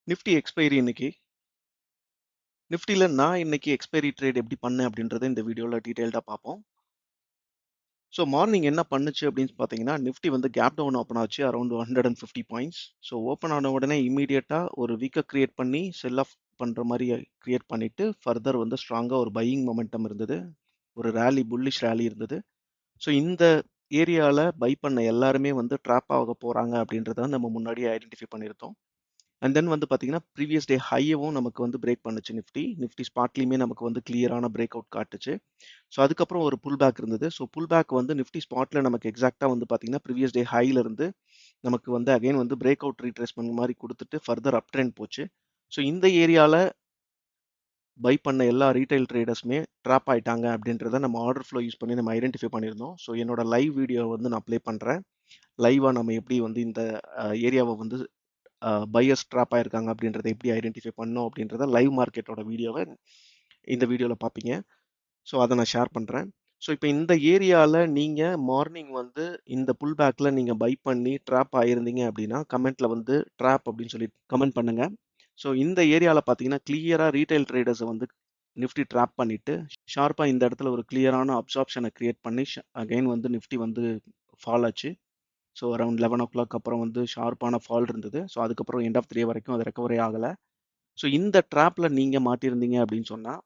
Nifty expiry இன்னைக்கு. நிஃப்டில நான் இன்னைக்கு எக்ஸ்பைரி ட்ரேட் எப்படி பண்ணேன் அப்படின்றத இந்த வீடியோவில் டீட்டெயில்டாக பார்ப்போம். ஸோ மார்னிங் என்ன பண்ணுச்சு அப்படின்னு பார்த்தீங்கன்னா, நிஃப்டி வந்து கேப் டவுன் ஓப்பன் ஆச்சு அரௌண்ட் 150 பாயிண்ட்ஸ். ஸோ ஓப்பன் ஆன உடனே இமீடியட்டாக ஒரு வீக்கை கிரியேட் பண்ணி செல் ஆஃப் பண்ணுற மாதிரி கிரியேட் பண்ணிட்டு ஃபர்தர் வந்து ஸ்ட்ராங்காக ஒரு பையிங் மொமெண்டம் இருந்தது. ஒரு ரேலி புல்லிஷ் ரேலி இருந்தது. ஸோ இந்த ஏரியாவில் பை பண்ண எல்லாருமே வந்து ட்ராப் ஆக போகிறாங்க அப்படின்றத நம்ம முன்னாடியே ஐடென்டிஃபை பண்ணியிருந்தோம். அண்ட் தென் வந்து பார்த்தீங்கன்னா ப்ரீவியஸ் டே ஹையவும் நமக்கு வந்து பிரேக் பண்ணுச்சு நிஃப்டி ஸ்பாட்லேயுமே நமக்கு வந்து கிளியரான பிரேக் அவுட் காட்டுச்சு. ஸோ அதுக்கப்புறம் ஒரு புல் பேக் இருந்தது. ஸோ புல் பேக் வந்து நிஃப்டி ஸ்பாட்டில் நமக்கு எக்ஸாக்டாக வந்து பார்த்தீங்கன்னா ப்ரீவியஸ் டே ஹைல இருந்து நமக்கு வந்து அகைன் வந்து பிரேக் அவுட் ரீட்ரேஸ்மெண்ட் மாதிரி கொடுத்துட்டு ஃபர்தர் அப் ட்ரெண்ட் போச்சு. ஸோ இந்த ஏரியாவில் பை பண்ண எல்லா ரீட்டைல் ட்ரேடர்ஸுமே ட்ராப் ஆயிட்டாங்க அப்படின்றத நம்ம ஆர்டர் ஃப்ளோ யூஸ் பண்ணி நம்ம ஐடென்டிஃபை பண்ணியிருந்தோம். ஸோ என்னோட லைவ் வீடியோ வந்து நான் ப்ளே பண்ணுறேன். லைவாக நம்ம எப்படி வந்து இந்த ஏரியாவை வந்து பையர்ஸ் ட்ராப் ஆயிருக்காங்க அப்படின்றத எப்படி ஐடென்டிஃபை பண்ணோம் அப்படின்றத லைவ் மார்க்கெட்டோட வீடியோவை இந்த வீடியோவில் பார்ப்பீங்க. ஸோ அதை நான் ஷேர் பண்ணுறேன். ஸோ இப்போ இந்த ஏரியாவில் நீங்கள் மார்னிங் வந்து இந்த புல் பேக்கில் நீங்கள் பை பண்ணி ட்ராப் ஆயிருந்தீங்க அப்படின்னா கமெண்ட்டில் வந்து ட்ராப் அப்படின்னு சொல்லி கமெண்ட் பண்ணுங்க. ஸோ இந்த ஏரியாவில் பார்த்தீங்கன்னா கிளியராக ரீட்டைல் ட்ரேடர்ஸை வந்து நிஃப்டி ட்ராப் பண்ணிட்டு ஷார்ப்பாக இந்த இடத்துல ஒரு கிளியரான அப்சார்ப்ஷனை கிரியேட் பண்ணி அகைன் வந்து நிஃப்டி வந்து ஃபால் ஆச்சு. ஸோ அரௌண்ட் 11 o'clock அப்புறம் வந்து ஷார்ப்பான ஃபால் இருந்தது. ஸோ அதுக்கப்புறம் எண்ட் ஆஃப் 3 வரைக்கும் அது ரெக்கவரி ஆகலை. ஸோ இந்த ட்ராப்பில் நீங்கள் மாட்டியிருந்தீங்க அப்படின்னு சொன்னால்,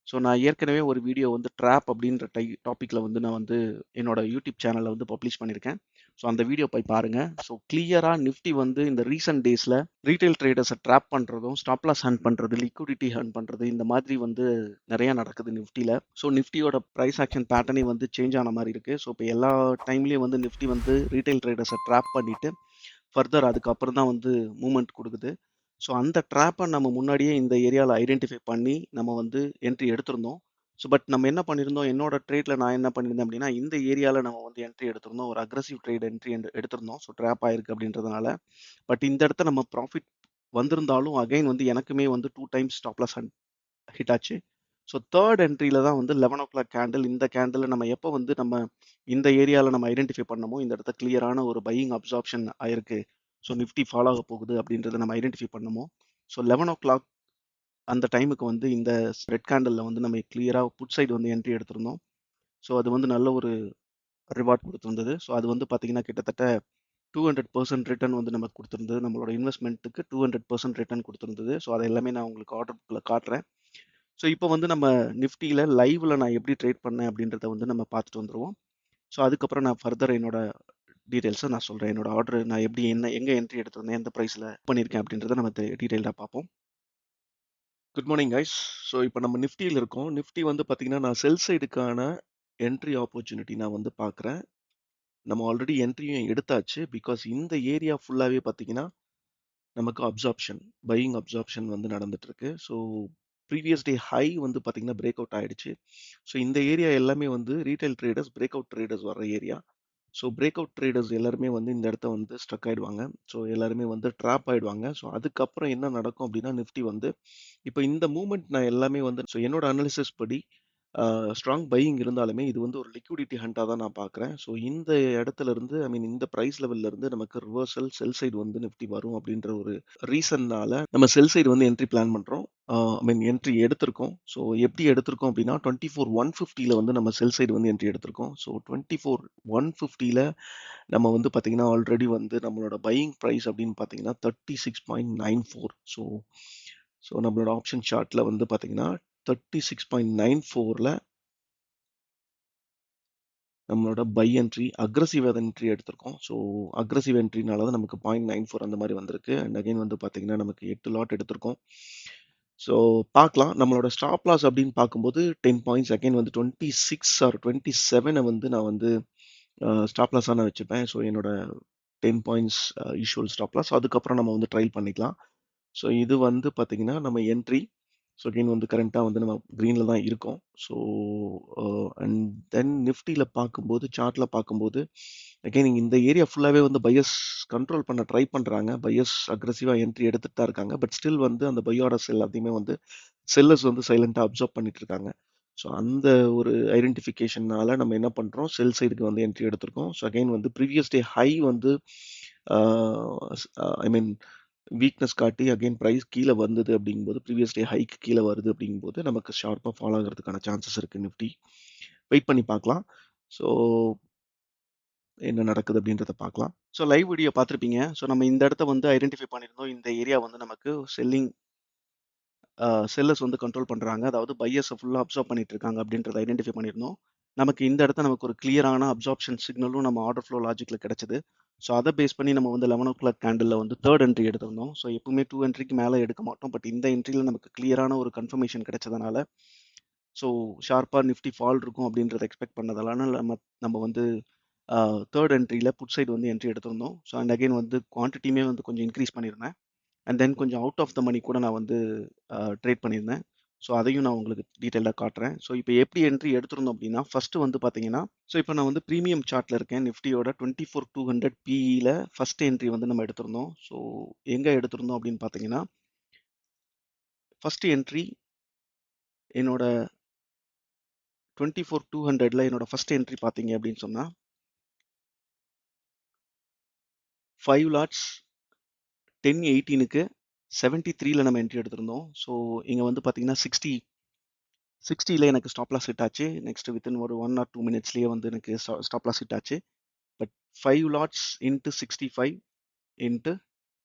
ஸோ நான் ஏற்கனவே ஒரு வீடியோ வந்து ட்ராப் அப்படின்ற டாப்பிக்கில் வந்து நான் வந்து என்னோட யூடியூப் சேனலில் வந்து பப்ளிஷ் பண்ணியிருக்கேன். ஸோ அந்த வீடியோ போய் பாருங்கள். ஸோ கிளியராக நிஃப்டி வந்து இந்த ரீசன்ட் டேஸில் ரீட்டைல் ட்ரேடர்ஸை ட்ராப் பண்ணுறதும் ஸ்டாப்லாஸ் ஹண்ட் பண்ணுறது லிக்விடிட்டி ஹண்ட் பண்ணுறது இந்த மாதிரி வந்து நிறையா நடக்குது நிஃப்டியில். ஸோ நிஃப்டியோட ப்ரைஸ் ஆக்ஷன் பேட்டர்னே வந்து சேஞ்ச் ஆன மாதிரி இருக்குது. ஸோ இப்போ எல்லா டைம்லேயும் வந்து நிஃப்டி வந்து ரீட்டைல் ட்ரேடர்ஸை ட்ராப் பண்ணிவிட்டு ஃபர்தர் அதுக்கப்புறம் தான் வந்து மூவ்மெண்ட் கொடுக்குது. ஸோ அந்த ட்ராப்பை நம்ம முன்னாடியே இந்த ஏரியாவில் ஐடென்டிஃபை பண்ணி நம்ம வந்து என்ட்ரி எடுத்திருந்தோம். ஸோ பட் நம்ம என்ன பண்ணியிருந்தோம், என்னோட ட்ரேட்டில் நான் என்ன பண்ணியிருந்தேன் அப்படின்னா, இந்த ஏரியாவில் நம்ம வந்து என்ட்ரி எடுத்திருந்தோம். ஒரு அக்ரஸிவ் ட்ரேட் என்ட்ரி எடுத்திருந்தோம். ஸோ ட்ராப் ஆயிருக்கு அப்படின்றதுனால. பட் இந்த இடத்த நம்ம ப்ராஃபிட் வந்திருந்தாலும் அகைன் வந்து எனக்குமே வந்து 2 டைம்ஸ் ஸ்டாப்லாஸ் ஹிட் ஆச்சு. ஸோ தேர்ட் என்ட்ரியில் தான் வந்து 11 o'clock கேண்டில். இந்த கேண்டில் நம்ம எப்போ வந்து நம்ம இந்த ஏரியாவில் நம்ம ஐடென்டிஃபை பண்ணமோ இந்த இடத்த கிளியரான ஒரு பையிங் அப்சார்ப்ஷன் ஆயிருக்கு. ஸோ நிஃப்டி ஃபாலோ ஆக போகுது அப்படின்றத நம்ம ஐடென்டிஃபை பண்ணமோ. ஸோ 11 o'clock அந்த டைமுக்கு வந்து இந்த ரெட் கேண்டலில் வந்து நம்ம கிளியராக புட் சைடு வந்து என்ட்ரி எடுத்திருந்தோம். ஸோ அது வந்து நல்ல ஒரு ரிவார்ட் கொடுத்துருந்தது. ஸோ அது வந்து பார்த்தீங்கன்னா கிட்டத்தட்ட 200% ரிட்டர்ன் வந்து நமக்கு கொடுத்துருந்தது. நம்மளோட இன்வெஸ்ட்மெண்ட்டுக்கு 200% ரிட்டர்ன் கொடுத்துருந்தது. ஸோ அதை எல்லாமே நான் உங்களுக்கு ஆர்டர் புக்கில் காட்டுறேன். ஸோ இப்போ வந்து நம்ம நிஃப்டியில் லைவில் நான் எப்படி ட்ரேட் பண்ணேன் அப்படின்றத வந்து நம்ம பார்த்துட்டு வந்துடுவோம். ஸோ அதுக்கப்புறம் நான் ஃபர்தர் என்னோட டீட்டெயில்ஸை நான் சொல்கிறேன். என்னோட ஆர்டர் நான் எப்படி எங்கே என்ட்ரி எடுத்திருந்தேன், எந்த ப்ரைஸில் பண்ணியிருக்கேன் அப்படின்றத நம்ம டீட்டெயில்டாக பார்ப்போம். Good morning guys. ஸோ இப்போ நம்ம நிஃப்டியில் இருக்கோம். நிஃப்டி வந்து பார்த்தீங்கன்னா நான் செல் சைடுக்கான என்ட்ரி ஆப்பர்ச்சுனிட்டி நான் வந்து பார்க்குறேன். நம்ம ஆல்ரெடி என்ட்ரியும் எடுத்தாச்சு. பிகாஸ் இந்த ஏரியா ஃபுல்லாகவே பார்த்தீங்கன்னா நமக்கு பையிங் அப்சார்ப்ஷன் வந்து நடந்துட்டு இருக்கு. ஸோ ப்ரீவியஸ் டே ஹை வந்து பார்த்தீங்கன்னா பிரேக் அவுட் ஆயிடுச்சு. ஸோ இந்த ஏரியா எல்லாமே வந்து retail traders, break out traders வர area. So break out traders எல்லாருமே வந்து இந்த இடத்த வந்து ஸ்ட்ரக் ஆயிடுவாங்க. ஸோ எல்லாருமே வந்து ட்ராப் ஆயிடுவாங்க. ஸோ அதுக்கப்புறம் என்ன நடக்கும் அப்படின்னா நிஃப்டி வந்து இப்போ இந்த மூவ்மெண்ட் நான் எல்லாமே வந்து ஸோ என்னோட அனாலிசிஸ் படி ஸ்ட்ராங் பையிங் இருந்தாலுமே இது வந்து ஒரு லிக்விடிட்டி ஹண்ட்டாக தான் நான் பார்க்குறேன். ஸோ இந்த இடத்துல இருந்து இந்த ப்ரைஸ் லெவல்ல இருந்து நமக்கு ரிவர்சல் செல் சைடு வந்து நிஃப்டி வரும் அப்படின்ற ஒரு ரீசன்னால நம்ம செல் சைடு வந்து என்ட்ரி பிளான் பண்ணுறோம். என்ட்ரி எடுத்திருக்கோம். ஸோ எப்படி எடுத்திருக்கோம் அப்படின்னா 24,150 வந்து நம்ம செல் சைடு வந்து என்ட்ரி எடுத்திருக்கோம். ஸோ 24,150 நம்ம வந்து பார்த்தீங்கன்னா ஆல்ரெடி வந்து நம்மளோட பையிங் ப்ரைஸ் அப்படின்னு பார்த்தீங்கன்னா 36.94. ஸோ நம்மளோட ஆப்ஷன் சார்ட்டில் வந்து பார்த்தீங்கன்னா 36.94ல நம்மளோட பை என்ட்ரி அக்ரஸிவ் என்ட்ரி எடுத்திருக்கோம். ஸோ அக்ரஸிவ் என்ட்ரினால தான் நமக்கு 0.94 அந்த மாதிரி வந்திருக்கு. அண்ட் அகைன் வந்து பார்த்தீங்கன்னா நமக்கு 8 லாட் எடுத்திருக்கோம். ஸோ பார்க்கலாம். நம்மளோட ஸ்டாப் லாஸ் அப்படின்னு பார்க்கும்போது 10 பாயிண்ட்ஸ் அகைன் வந்து 26 ஆர் 27 வந்து நான் வந்து ஸ்டாப் லாஸாக நான் வச்சுப்பேன். ஸோ என்னோட 10 பாயிண்ட்ஸ் யூஷுவல் ஸ்டாப் லாஸ். அதுக்கப்புறம் நம்ம வந்து ட்ரைல் பண்ணிக்கலாம். ஸோ இது வந்து பார்த்தீங்கன்னா நம்ம என்ட்ரி. ஸோ அகைன் வந்து கரண்ட்டாக வந்து நம்ம க்ரீனில் தான் இருக்கோம். ஸோ அண்ட் தென் நிஃப்டியில் பார்க்கும்போது சார்ட்டில் பார்க்கும்போது அகைன் இந்த ஏரியா ஃபுல்லாகவே வந்து பையர்ஸ் கண்ட்ரோல் பண்ண ட்ரை பண்ணுறாங்க. பையர்ஸ் அக்ரெசிவாக என்ட்ரி எடுத்துகிட்டு தான் இருக்காங்க. பட் ஸ்டில் வந்து அந்த பையோடஸ் எல்லாத்தையுமே வந்து செல்லர்ஸ் வந்து சைலண்ட்டாக அப்சர்வ் பண்ணிட்டு இருக்காங்க. ஸோ அந்த ஒரு ஐடென்டிஃபிகேஷனால நம்ம என்ன பண்ணுறோம், செல் சைடுக்கு வந்து என்ட்ரி எடுத்திருக்கோம். ஸோ அகைன் வந்து ப்ரீவியஸ் டே ஹை வந்து ஐ மீன் வீக்னஸ் காட்டி அகைன் பிரைஸ் கீழே வந்தது அப்படிங்கும்போது ப்ரீவியஸ் டே ஹைக்கு கீழே வருது அப்படிங்கும்போது நமக்கு ஷார்ப்பாக ஃபாலோ ஆகிறதுக்கான சான்சஸ் இருக்குது நிஃப்டி. வெயிட் பண்ணி பார்க்கலாம். ஸோ என்ன நடக்குது அப்படின்றத பார்க்கலாம். ஸோ லைவ் வீடியோ பார்த்துருப்பீங்க. ஸோ நம்ம இந்த இடத்த வந்து ஐடென்டிஃபை பண்ணியிருந்தோம். இந்த ஏரியா வந்து நமக்கு செல்லர்ஸ் வந்து கண்ட்ரோல் பண்ணுறாங்க, அதாவது பையர்ஸை ஃபுல்லாக அப்சர்வ் பண்ணிட்டு இருக்காங்க அப்படின்றத ஐடென்டிஃபை பண்ணியிருந்தோம். நமக்கு இந்த இடத்த நமக்கு ஒரு கிளியரான அப்சார்ப்ஷன் சிக்னலும் நம்ம ஆர்டர் ஃப்ளோ லாஜிக்கில் கிடைச்சது. ஸோ அதை பேஸ் பண்ணி நம்ம வந்து 11 o'clock கேண்டில் வந்து தேர்ட் என்ட்ரி எடுத்திருந்தோம். ஸோ எப்பவுமே 2 என்ட்ரிக்கு மேலே எடுக்க மாட்டோம். பட் இந்த என்ட்ரியில் நமக்கு கிளியரான ஒரு கன்ஃபர்மேஷன் கிடைச்சதுனால ஸோ ஷார்ப்பாக நிஃப்டி ஃபால் இருக்கும் அப்படின்றத எக்ஸ்பெக்ட் பண்ணதால நம்ம வந்து தேர்ட் என்ட்ரியில் புட் சைடு வந்து என்ட்ரி எடுத்திருந்தோம். ஸோ அண்ட் அகைன் வந்து குவான்டிட்டியுமே வந்து கொஞ்சம் இன்க்ரீஸ் பண்ணியிருந்தேன். அண்ட் தென் கொஞ்சம் அவுட் ஆஃப் த மணி கூட நான் வந்து ட்ரேட் பண்ணியிருந்தேன். ஸோ அதையும் நான் உங்களுக்கு டீட்டெயிலாக காட்டுறேன். ஸோ இப்போ எப்படி என்ட்ரி எடுத்திருந்தோம் அப்படின்னா, ஃபர்ஸ்ட் வந்து பார்த்தீங்கன்னா, ஸோ இப்போ நான் வந்து ப்ரீமியம் சார்ட்டில் இருக்கேன். நிஃப்டியோட 24,200 பிஇயில் ஃபர்ஸ்ட் என்ட்ரி வந்து நம்ம எடுத்திருந்தோம். ஸோ எங்கே எடுத்திருந்தோம் அப்படின்னு பார்த்தீங்கன்னா, ஃபர்ஸ்ட் என்ட்ரி என்னோட 24,200ல என்னோட ஃபர்ஸ்ட் என்ட்ரி பார்த்தீங்க அப்படின்னு சொன்னால் 5 லாட்ஸ் 10:18க்கு 73ல நம்ம என்ட்ரி எடுத்திருந்தோம். ஸோ இங்கே வந்து பார்த்தீங்கன்னா 60ல எனக்கு ஸ்டாப் லாஸ் ஹிட் ஆச்சு. நெக்ஸ்ட் வித்தின் ஒரு 1 or 2 மினிட்ஸ்லேயே வந்து எனக்கு ஸ்டாப் லாஸ் ஹிட் ஆச்சு. But 5 lots into 65 into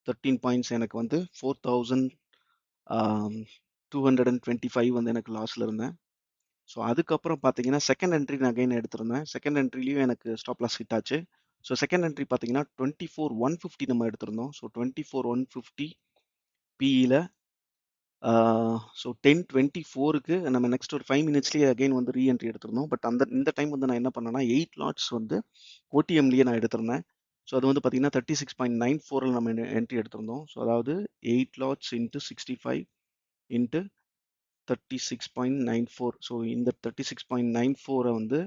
13 points எனக்கு வந்து 4,225 வந்து எனக்கு லாஸில் இருந்தேன். ஸோ அதுக்கப்புறம் பார்த்தீங்கன்னா செகண்ட் என்ட்ரி நான் அகைன் எடுத்திருந்தேன். செகண்ட் என்ட்ரிலையும் எனக்கு ஸ்டாப் லாஸ் ஹிட் ஆச்சு. ஸோ செகண்ட் என்ட்ரி பார்த்தீங்கன்னா 24,150 நம்ம எடுத்திருந்தோம். ஸோ 24,150 பிஇயில் ஸோ 10:24க்கு நம்ம நெக்ஸ்ட் ஒரு 5 மினிட்ஸ்லேயே அகைன் வந்து ரீஎன்ட்ரி எடுத்திருந்தோம். பட் இந்த டைம் வந்து நான் என்ன பண்ணேன்னா 8 லாட்ஸ் வந்து ஓடிஎம்லேயே நான் எடுத்திருந்தேன். ஸோ அது வந்து பார்த்தீங்கன்னா 36.94ல் நம்ம என்ட்ரி எடுத்திருந்தோம். ஸோ அதாவது 8 லாட்ஸ் இன்ட்டு 65 இன்ட்டு 36.94. ஸோ இந்த 36.94 வந்து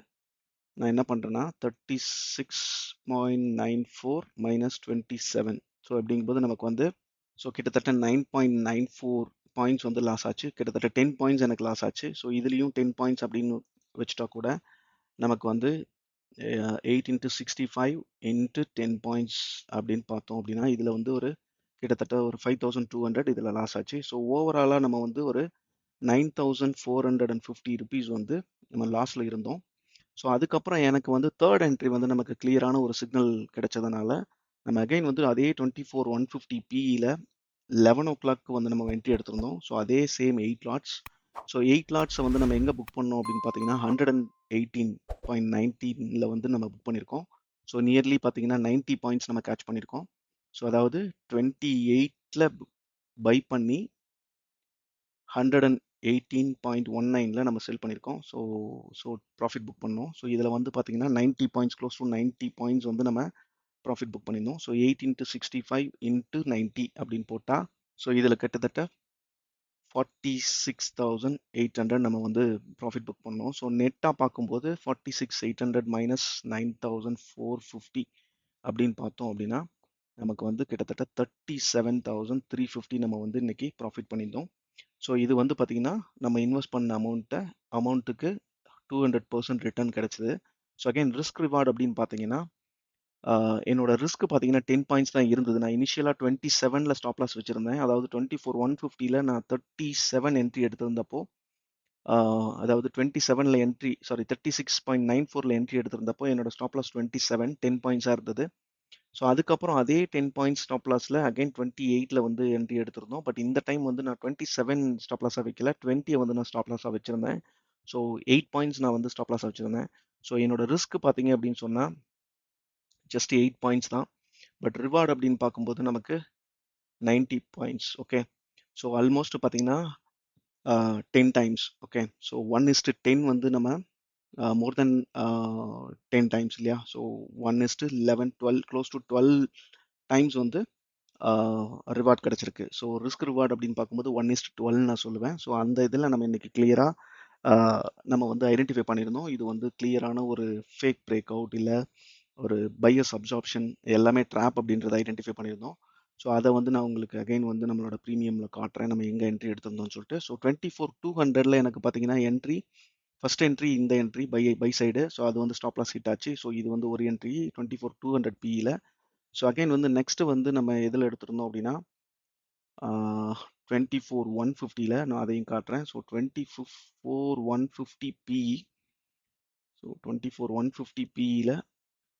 நான் என்ன பண்ணுறேன்னா 36.94 மைனஸ் 27. ஸோ அப்படிங்கும்போது நமக்கு வந்து ஸோ கிட்டத்தட்ட 9.94 பாயிண்ட்ஸ் வந்து லாஸ் ஆச்சு. கிட்டத்தட்ட 10 பாயிண்ட்ஸ் எனக்கு லாஸ் ஆச்சு. ஸோ இதுலேயும் 10 பாயிண்ட்ஸ் அப்படின்னு வச்சுட்டா கூட நமக்கு வந்து 8 இன்ட்டு 65 இன்ட்டு 10 பாயிண்ட்ஸ் அப்படின்னு பார்த்தோம் அப்படின்னா இதில் வந்து ஒரு கிட்டத்தட்ட ஒரு 5,200 இதில் லாஸ் ஆச்சு. ஸோ ஓவராலாக நம்ம வந்து ஒரு 9,450 ருபீஸ் வந்து நம்ம லாஸில் இருந்தோம். ஸோ அதுக்கப்புறம் எனக்கு வந்து தேர்ட் என்ட்ரி வந்து நமக்கு கிளியரான ஒரு சிக்னல் கிடைச்சதுனால நம்ம அகைன் வந்து அதே 24,150 பிஇயில் 11 o'clock வந்து நம்ம என்ட்ரி எடுத்திருந்தோம். ஸோ அதே சேம் 8 லாட்ஸ். ஸோ 8 லாட்ஸை வந்து நம்ம எங்கே புக் பண்ணோம் அப்படின்னு பார்த்தீங்கன்னா 118.19ல வந்து நம்ம புக் பண்ணியிருக்கோம். ஸோ நியர்லி பார்த்தீங்கன்னா 90 பாயிண்ட்ஸ் நம்ம கேட்ச் பண்ணியிருக்கோம். ஸோ அதாவது 28ல பை பண்ணி 118.19ல நம்ம செல் பண்ணியிருக்கோம். ஸோ ப்ராஃபிட் புக் பண்ணோம். ஸோ இதில் வந்து பார்த்தீங்கன்னா 90 பாயிண்ட்ஸ் க்ளோஸ் டு 90 பாயிண்ட்ஸ் வந்து நம்ம ப்ராஃபிட் புக் பண்ணியிருந்தோம். ஸோ 8 இன்ட்டு 65 இன்ட்டு 90 அப்படின்னு போட்டால் ஸோ இதில் கிட்டத்தட்ட 46,800 நம்ம வந்து ப்ராஃபிட் புக் பண்ணோம். ஸோ நெட்டாக பார்க்கும்போது 46,800 மைனஸ் 9,450 அப்படின்னு பார்த்தோம் அப்படின்னா நமக்கு வந்து கிட்டத்தட்ட 37,350 நம்ம வந்து இன்னைக்கு ப்ராஃபிட் பண்ணியிருந்தோம். ஸோ இது வந்து பார்த்தீங்கன்னா நம்ம இன்வெஸ்ட் பண்ண அமௌண்ட்டுக்கு 200% ரிட்டர்ன் கிடைச்சிது. ஸோ அகைன் ரிஸ்க் ரிவார்டு அப்படின்னு பார்த்தீங்கன்னா என்னோட ரிஸ்க் பார்த்தீங்கன்னா 10 பாயிண்ட்ஸ் தான் இருந்தது. நான் இனிஷியலாக 27ல ஸ்டாப் லாஸ் வச்சிருந்தேன். அதாவது 24,150ல நான் 37 என்ட்ரி எடுத்திருந்தப்போ அதாவது 27ல என்ட்ரி 36.94ல என்ட்ரி எடுத்திருந்தப்போ என்னோட ஸ்டாப் லாஸ் 27 10 பாயிண்ட்ஸாக இருந்தது. ஸோ அதுக்கப்புறம் அதே 10 பாயிண்ட்ஸ் ஸ்டாப் லாஸில் அகைன் 28ல வந்து என்ட்ரி எடுத்திருந்தோம். பட் இந்த டைம் வந்து நான் 27 ஸ்டாப் லாஸாக வைக்கல, 20 வந்து நான் ஸ்டாப் லாஸாக வச்சிருந்தேன். ஸோ 8 பாயிண்ட்ஸ் நான் வந்து ஸ்டாப் லாஸாக வச்சிருந்தேன். ஸோ என்னோட ரிஸ்க் பார்த்தீங்க அப்படின்னு சொன்னால் ஜஸ்ட் 8 பாயிண்ட்ஸ் தான். பட் ரிவார்டு அப்படின்னு பார்க்கும்போது நமக்கு 90 பாயிண்ட்ஸ். ஓகே, ஸோ ஆல்மோஸ்ட் பார்த்தீங்கன்னா 10 டைம்ஸ். ஓகே, ஸோ 1:10 வந்து நம்ம மோர் தென் 10 டைம்ஸ் இல்லையா? ஸோ 1:11 12 க்ளோஸ் டு 12 டைம்ஸ் வந்து ரிவார்ட் கிடச்சிருக்கு. ஸோ ரிஸ்க் ரிவார்டு அப்படின்னு பார்க்கும்போது 1:12 நான் சொல்லுவேன். ஸோ அந்த இதில் நம்ம இன்னைக்கு கிளியராக நம்ம வந்து ஐடென்டிஃபை பண்ணியிருந்தோம். இது வந்து கிளியரான ஒரு ஃபேக் பிரேக் அவுட் இல்லை ஒரு பையஸ் அப்சார்ப்ஷன் எல்லாமே ட்ராப் அப்படின்றத ஐடென்டிஃபை பண்ணியிருந்தோம். ஸோ அதை வந்து நான் உங்களுக்கு அகைன் வந்து நம்மளோட ப்ரீமியமில் காட்டுறேன் நம்ம எங்கே என்ட்ரி எடுத்திருந்தோம்னு சொல்லிட்டு. ஸோ 24,200ல எனக்கு பார்த்தீங்கன்னா ஃபர்ஸ்ட் என்ட்ரி இந்த என்ட்ரி பை சைடு. ஸோ அது வந்து ஸ்டாப் லாஸ் ஹிட் ஆச்சு. ஸோ இது வந்து ஒரு என்ட்ரி 24,200 பிஇயில். ஸோ அகைன் வந்து நெக்ஸ்ட் வந்து நம்ம எதில் எடுத்திருந்தோம் அப்படின்னா 24,150ல நான் அதையும் காட்டுறேன். So 24,150 PE. ஸோ 24,150 PEல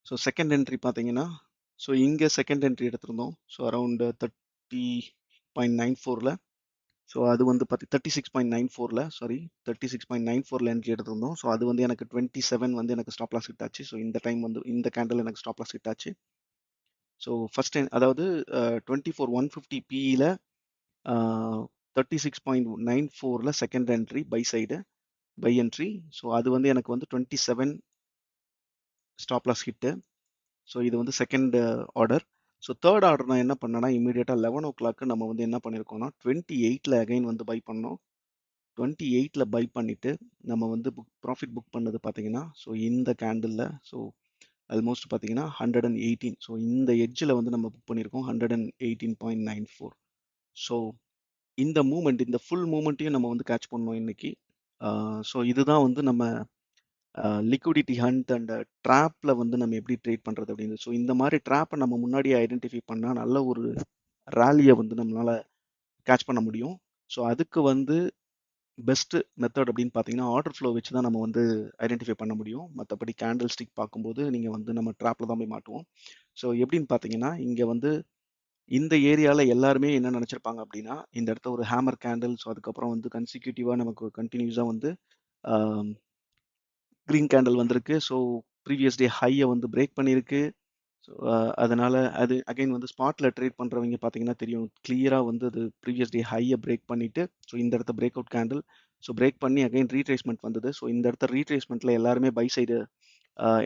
ஸோ செகண்ட் என்ட்ரி பார்த்தீங்கன்னா, ஸோ இங்கே செகண்ட் என்ட்ரி எடுத்திருந்தோம். ஸோ அரௌண்ட் 30.94ல. ஸோ அது வந்து 36.94ல சாரி 36.94ல என்ட்ரி எடுத்திருந்தோம். ஸோ அது வந்து எனக்கு 27 வந்து எனக்கு ஸ்டாப் லாஸ் ஹிட் ஆச்சு. ஸோ இந்த டைம் வந்து இந்த கேண்டில் எனக்கு ஸ்டாப் லாஸ் ஹிட் ஆச்சு. ஸோ ஃபர்ஸ்ட் அதாவது 24,150 PEல 36.94ல second entry buy entry. So அது வந்து எனக்கு வந்து 27 ஸ்டாப் லாஸ் ஹிட்டு. ஸோ இது வந்து second order. So third order நான் என்ன பண்ணேன்னா இமீடியட்டாக 11 ஓ கிளாக்கு நம்ம வந்து என்ன பண்ணியிருக்கோம்னா 28ல அகைன் வந்து பை பண்ணோம். 28ல பை பண்ணிட்டு நம்ம வந்து ப்ராஃபிட் புக் பண்ணது பார்த்தீங்கன்னா, ஸோ இந்த கேண்டில்ல ஸோ ஆல்மோஸ்ட் பார்த்தீங்கன்னா 118. ஸோ இந்த எட்ஜில் வந்து நம்ம புக் பண்ணியிருக்கோம் 118.94. ஸோ இந்த மூமெண்ட் இந்த ஃபுல் மூமெண்ட்டையும் நம்ம வந்து கேட்ச் பண்ணோம் இன்னைக்கு. ஸோ இதுதான் வந்து நம்ம லிக்விடிட்டி ஹண்ட் அண்ட் ட்ராப்ல வந்து நம்ம எப்படி ட்ரேட் பண்றது அப்படின்னு. ஸோ இந்த மாதிரி ட்ராப்பை நம்ம முன்னாடியே ஐடென்டிஃபை பண்ணால் நல்ல ஒரு ரேலியை வந்து நம்மளால கேட்ச் பண்ண முடியும். ஸோ அதுக்கு வந்து பெஸ்ட் மெத்தட் அப்படின்னு பார்த்தீங்கன்னா ஆர்டர் ஃப்ளோ வச்சு தான் நம்ம வந்து ஐடென்டிஃபை பண்ண முடியும். மற்றபடி கேண்டில் ஸ்டிக் பார்க்கும்போது நீங்கள் வந்து நம்ம ட்ராப்ல தான் போய் மாட்டுவோம். ஸோ எப்படின்னு பார்த்தீங்கன்னா இங்கே வந்து இந்த ஏரியாவில் எல்லாருமே என்ன நினச்சிருப்பாங்க அப்படின்னா இந்த இடத்த ஒரு ஹேமர் கேண்டில். ஸோ அதுக்கப்புறம் வந்து கன்சிக்யூட்டிவாக நமக்கு கண்டினியூஸாக வந்து க்ரீன் கேண்டில் வந்திருக்கு. ஸோ ப்ரீவியஸ் டே ஹையை வந்து பிரேக் பண்ணியிருக்கு. ஸோ அதனால் அது அகைன் வந்து ஸ்பாட்டில் ட்ரேட் பண்ணுறவங்க பார்த்தீங்கன்னா தெரியும் கிளியராக வந்து அது ப்ரீவியஸ் டே ஹையை பிரேக் பண்ணிவிட்டு ஸோ இந்த இடத்த break out candle. So break பண்ணி அகைன் ரீட்ரேஸ்மெண்ட் வந்தது. ஸோ இந்த இடத்த ரீட்ரேஸ்மெண்ட்டில் எல்லாருமே பை சைடு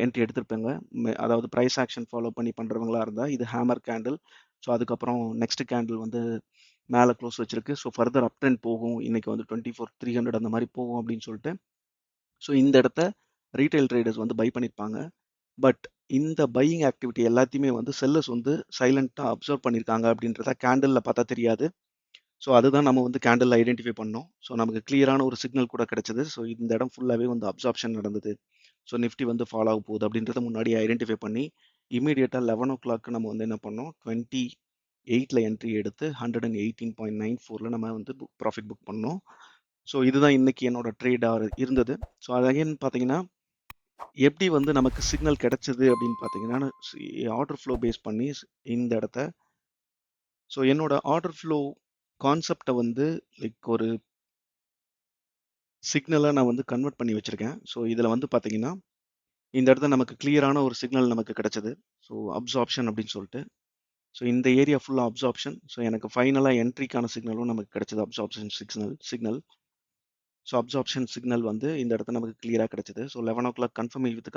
என்ட்ரி எடுத்திருப்பாங்க. அதாவது ப்ரைஸ் ஆக்ஷன் ஃபாலோ பண்ணி பண்ணுறவங்களா இருந்தால் இது ஹேமர் கேண்டில். ஸோ அதுக்கப்புறம் நெக்ஸ்ட் கேண்டில் வந்து மேலே க்ளோஸ் வச்சிருக்கு. ஸோ ஃபர்தர் அப் ட்ரெண்ட் போகும் இன்னைக்கு வந்து 24,300 அந்த மாதிரி போகும் அப்படின்னு சொல்லிட்டு. ஸோ இந்த இடத்த ரீட்டைல் ட்ரேடர்ஸ் வந்து பை பண்ணியிருப்பாங்க. பட் இந்த பையிங் ஆக்டிவிட்டி எல்லாத்தையுமே வந்து செல்லர்ஸ் வந்து சைலண்ட்டாக அப்சர்வ் பண்ணியிருக்காங்க அப்படின்றத கேண்டிலில் பார்த்தா தெரியாது. ஸோ அதுதான் நம்ம வந்து கேண்டில் ஐடென்டிஃபை பண்ணோம். ஸோ நமக்கு கிளியரான ஒரு சிக்னல் கூட கிடைச்சது. ஸோ இந்த இடம் ஃபுல்லாகவே வந்து அப்சார்ப்ஷன் நடந்தது. ஸோ நிஃப்டி வந்து ஃபாலோ ஆக போகுது அப்படின்றத முன்னாடி ஐடென்டிஃபை பண்ணி இமீடியட்டாக 11 ஓ கிளாக் நம்ம வந்து என்ன பண்ணோம் 28ல என்ட்ரி எடுத்து 118.94ல நம்ம வந்து ப்ராஃபிட் புக் பண்ணோம். ஸோ இதுதான் இன்னைக்கு என்னோட ட்ரேடாக இருந்தது. ஸோ அது அகைன் பார்த்தீங்கன்னா எப்படி வந்து நமக்கு சிக்னல் கிடைச்சது அப்படின்னு பார்த்தீங்கன்னா ஆர்டர் ஃப்ளோ பேஸ் பண்ணி இந்த இடத்த ஸோ என்னோட ஆர்டர் ஃப்ளோ கான்செப்டை வந்து லைக் ஒரு சிக்னலாக நான் வந்து கன்வெர்ட் பண்ணி வச்சுருக்கேன். ஸோ இதில் வந்து பார்த்தீங்கன்னா இந்த இடத்துல நமக்கு கிளியரான ஒரு சிக்னல் நமக்கு கிடைச்சது. ஸோ அப்சார்ப்ஷன் அப்படின்னு சொல்லிட்டு. ஸோ இந்த ஏரியா ஃபுல்லாக அப்சார்ப்ஷன். ஸோ எனக்கு ஃபைனலாக என்ட்ரிக்கான சிக்னலும் நமக்கு கிடைச்சது absorption signal. So absorption signal வந்து இந்த இடத்துல நமக்கு கிளியராக கிடைச்சது. ஸோ 11 ஓ கிளாக்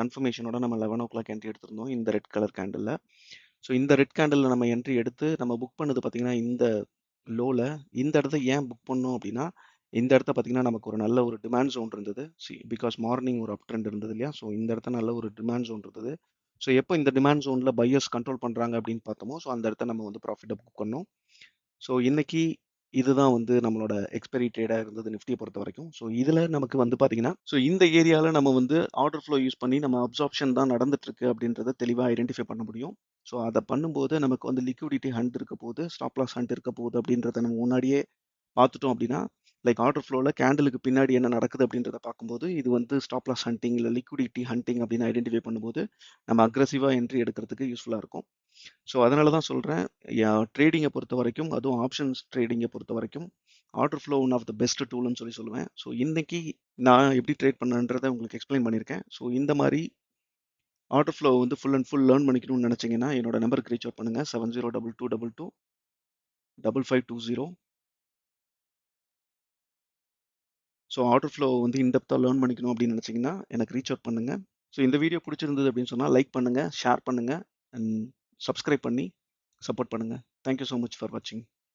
கன்ஃபர்மேஷனோட நம்ம 11 ஓ கிளாக் என்ட்ரி எடுத்திருந்தோம் இந்த ரெட் கலர் கேண்டில். ஸோ இந்த ரெட் கேண்டில் நம்ம என்ட்ரி எடுத்து நம்ம புக் பண்ணது பார்த்தீங்கன்னா இந்த லோவில் இந்த இடத்த ஏன் புக் பண்ணோம் அப்படின்னா இந்த இடத்த பார்த்தீங்கன்னா நமக்கு ஒரு நல்ல ஒரு டிமாண்ட் ஜோன் இருந்தது. பிகாஸ் மார்னிங் ஒரு அப் ட்ரெண்ட் இருந்தது இல்லையா. ஸோ இந்த இடத்த நல்ல ஒரு டிமாண்ட் ஜோன் இருந்தது. ஸோ எப்போ இந்த டிமாண்ட் ஜோனில் பையர்ஸ் கண்ட்ரோல் பண்ணுறாங்க அப்படின்னு பார்த்தோமோ ஸோ அந்த இடத்த நம்ம வந்து ப்ராஃபிட்டை புக் பண்ணோம். ஸோ இன்னைக்கு இதுதான் வந்து நம்மளோட எக்ஸ்பெரி ட்ரேடாக இருந்தது நிஃப்டியை பொறுத்த வரைக்கும். ஸோ இதில் நமக்கு வந்து பார்த்தீங்கன்னா ஸோ இந்த ஏரியாவில் நம்ம வந்து ஆர்டர் ஃப்ளோ யூஸ் பண்ணி நம்ம அப்சார்ப்ஷன் தான் நடந்துட்டு இருக்கு அப்படின்றத தெளிவாக ஐடென்டிஃபை பண்ண முடியும். ஸோ அதை பண்ணும்போது நமக்கு வந்து லிக்விடிட்டி ஹண்ட் இருக்க போகுது, ஸ்டாப் லாஸ் ஹண்ட் இருக்க போகுது அப்படின்றத நம்ம முன்னாடியே பார்த்துட்டோம் அப்படின்னா லைக் ஆர்டர் ஃப்ளோவில் கேண்டிலுக்கு பின்னாடி என்ன நடக்குது அப்படின்றத பார்க்கும்போது இது வந்து ஸ்டாப் லாஸ் ஹண்டிங் இல்லை லிக்விடிட்டி ஹண்டிங் அப்படின்னு ஐடென்டிஃபை பண்ணும்போது நம்ம அக்ரெசிவாக என்ட்ரி எடுக்கிறதுக்கு யூஸ்ஃபுல்லாக இருக்கும். ஸோ அதனால தான் சொல்கிறேன் ட்ரேடிங்கை பொறுத்த வரைக்கும் அதுவும் ஆப்ஷன்ஸ் ட்ரேடிங்கை பொறுத்த வரைக்கும் order flow one of the best டூல்னு சொல்லுவேன். ஸோ இன்னைக்கு நான் எப்படி ட்ரேட் பண்ணன்றதை உங்களுக்கு எக்ஸ்பிளைன் பண்ணியிருக்கேன். ஸோ இந்த மாதிரி ஆர்டர் ஃப்ளோ வந்து ஃபுல் அண்ட் ஃபுல் லேர்ன் பண்ணிக்கணும்னு நினச்சிங்கன்னா என்னோட நம்பருக்கு ரீச் அவுட் பண்ணுங்கள் 7022225520. ஸோ ஆர்டர் ஃப்ளோ வந்து இன்டெப்த்தாக லேர்ன் பண்ணிக்கணும் அப்படின்னு நினச்சிங்கன்னா எனக்கு ரீச் அவுட் பண்ணுங்கள். ஸோ இந்த வீடியோ பிடிச்சிருந்தது அப்படின்னு சொன்னால் லைக் பண்ணுங்கள், ஷேர் பண்ணுங்கள் அண்ட் சப்ஸ்கிரைப் பண்ணி சப்போர்ட் பண்ணுங்கள். தேங்க்யூ ஸோ மச் ஃபார் வாட்சிங்.